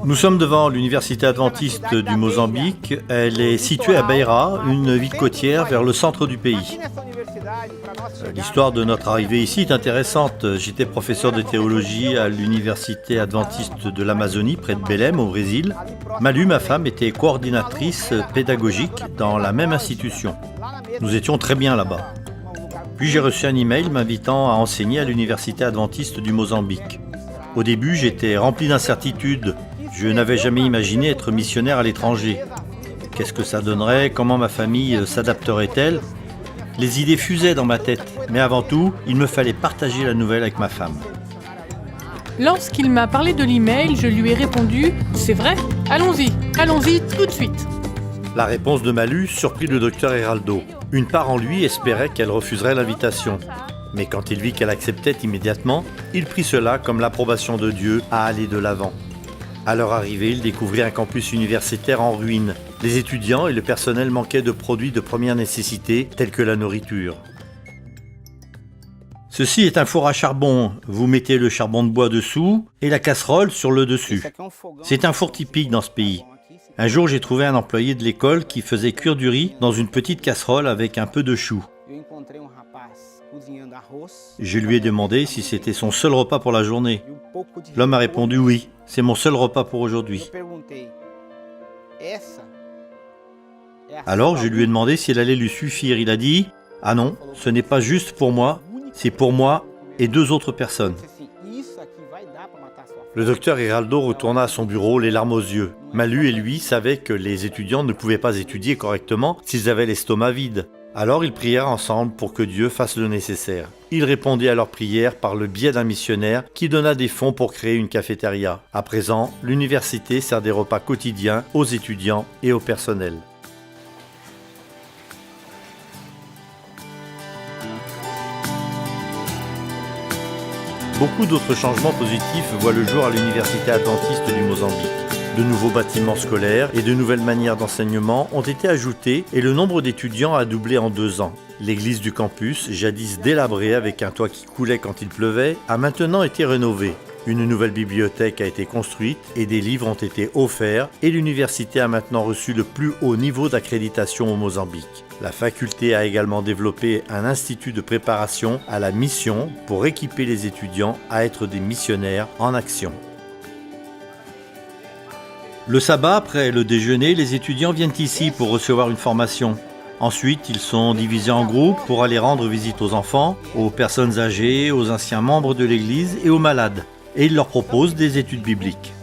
Nous sommes devant l'université adventiste du Mozambique. Elle est située à Beira, une ville côtière vers le centre du pays. L'histoire de notre arrivée ici est intéressante. J'étais professeur de théologie à l'université adventiste de l'Amazonie, près de Belém, au Brésil. Malu, ma femme, était coordinatrice pédagogique dans la même institution. Nous étions très bien là-bas. Puis j'ai reçu un email m'invitant à enseigner à l'université adventiste du Mozambique. Au début, j'étais rempli d'incertitudes. Je n'avais jamais imaginé être missionnaire à l'étranger. Qu'est-ce que ça donnerait? Comment ma famille s'adapterait-elle? Les idées fusaient dans ma tête, mais avant tout, il me fallait partager la nouvelle avec ma femme. Lorsqu'il m'a parlé de l'email, je lui ai répondu « C'est vrai? Allons-y tout de suite !» La réponse de Malu surprit le docteur Heraldo. Une part en lui espérait qu'elle refuserait l'invitation. Mais quand il vit qu'elle acceptait immédiatement, il prit cela comme l'approbation de Dieu à aller de l'avant. À leur arrivée, il découvrit un campus universitaire en ruine. Les étudiants et le personnel manquaient de produits de première nécessité, tels que la nourriture. Ceci est un four à charbon. Vous mettez le charbon de bois dessous et la casserole sur le dessus. C'est un four typique dans ce pays. Un jour, j'ai trouvé un employé de l'école qui faisait cuire du riz dans une petite casserole avec un peu de chou. Je lui ai demandé si c'était son seul repas pour la journée. L'homme a répondu oui, c'est mon seul repas pour aujourd'hui. Alors je lui ai demandé si elle allait lui suffire. Il a dit « Ah non, ce n'est pas juste pour moi, c'est pour moi et 2 autres personnes. » Le docteur Heraldo retourna à son bureau, les larmes aux yeux. Malu et lui savaient que les étudiants ne pouvaient pas étudier correctement s'ils avaient l'estomac vide. Alors ils prièrent ensemble pour que Dieu fasse le nécessaire. Il répondit à leurs prières par le biais d'un missionnaire qui donna des fonds pour créer une cafétéria. À présent, l'université sert des repas quotidiens aux étudiants et au personnel. Beaucoup d'autres changements positifs voient le jour à l'université adventiste du Mozambique. De nouveaux bâtiments scolaires et de nouvelles manières d'enseignement ont été ajoutés et le nombre d'étudiants a doublé en 2 ans. L'église du campus, jadis délabrée avec un toit qui coulait quand il pleuvait, a maintenant été rénovée. Une nouvelle bibliothèque a été construite et des livres ont été offerts et l'université a maintenant reçu le plus haut niveau d'accréditation au Mozambique. La faculté a également développé un institut de préparation à la mission pour équiper les étudiants à être des missionnaires en action. Le sabbat, après le déjeuner, les étudiants viennent ici pour recevoir une formation. Ensuite, ils sont divisés en groupes pour aller rendre visite aux enfants, aux personnes âgées, aux anciens membres de l'église et aux malades. Et ils leur proposent des études bibliques.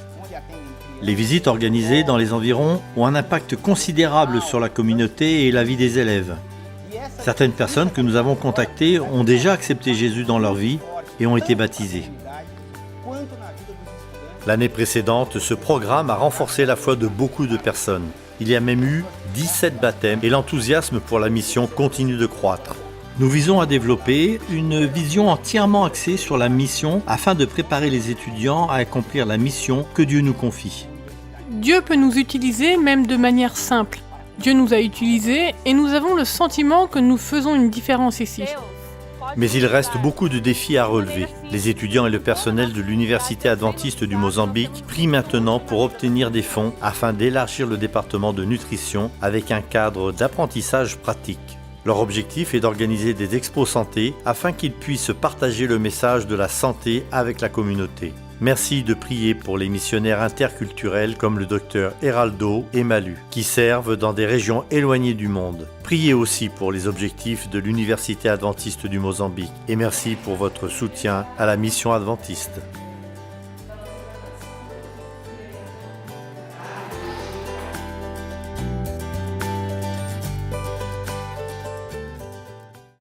Les visites organisées dans les environs ont un impact considérable sur la communauté et la vie des élèves. Certaines personnes que nous avons contactées ont déjà accepté Jésus dans leur vie et ont été baptisées. L'année précédente, ce programme a renforcé la foi de beaucoup de personnes. Il y a même eu 17 baptêmes et l'enthousiasme pour la mission continue de croître. Nous visons à développer une vision entièrement axée sur la mission afin de préparer les étudiants à accomplir la mission que Dieu nous confie. Dieu peut nous utiliser même de manière simple. Dieu nous a utilisés et nous avons le sentiment que nous faisons une différence ici. Mais il reste beaucoup de défis à relever. Les étudiants et le personnel de l'université adventiste du Mozambique prient maintenant pour obtenir des fonds afin d'élargir le département de nutrition avec un cadre d'apprentissage pratique. Leur objectif est d'organiser des expos santé afin qu'ils puissent partager le message de la santé avec la communauté. Merci de prier pour les missionnaires interculturels comme le docteur Heraldo et Malu, qui servent dans des régions éloignées du monde. Priez aussi pour les objectifs de l'Université adventiste du Mozambique et merci pour votre soutien à la mission adventiste.